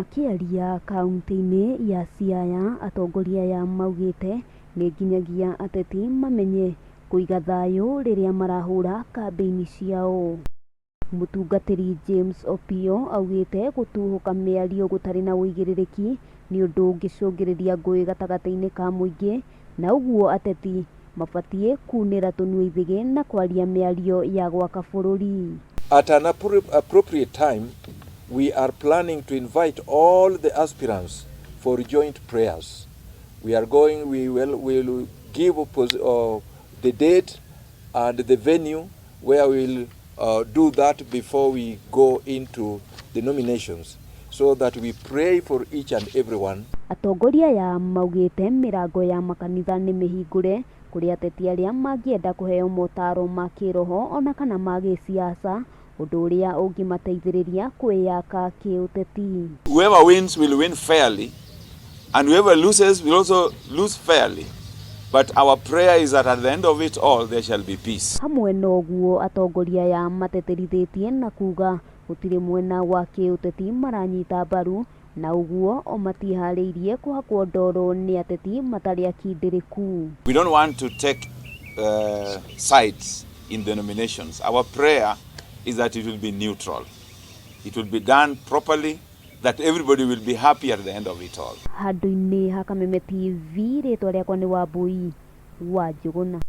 Makiaria kaunti-ini ya Siaya, atongoria ya maugite ni nginyagia ateti mamenye kuiga thayu riria marahura kambi-ini ciao. Mutungatiri James Opio augite gutuhuka miario gutari na uigiriki niundu ungicungiriria ngui gatagati-ini ka muige, na uguo ateti mabatie kunira tunua ithige na kwaria miario ya gwaka bururi. At an appropriate time, we are planning to invite all the aspirants for joint prayers. We will give the date and the venue where we will do that before we go into the nominations, so that we pray for each and everyone. Atongoria ya maugite mirango ya makanitha ni mihingure kuri ateti aria mangienda kuheo motaro ma kiroho ona kana ma gisiasa, undu uria ungimateithiriria kwiyaka kiuteti. Whoever wins will win fairly, and whoever loses will also lose fairly. But our prayer is that at the end of it all there shall be peace. Hamwe na uguo atongoria ya mateterithitie na kuga gutiri mwena wa kiuteti maranyita mbaru, na uguo o matihariirie kuhakwo ndoro ni ateti matari akindiriku. We don't want to take sides in the nominations. Our prayer is that it will be neutral. It will be done properly, that everybody will be happy at the end of it all. Handu-ini ha Kameme TV, ritwa riakwa ni Wambui wa Njuguna.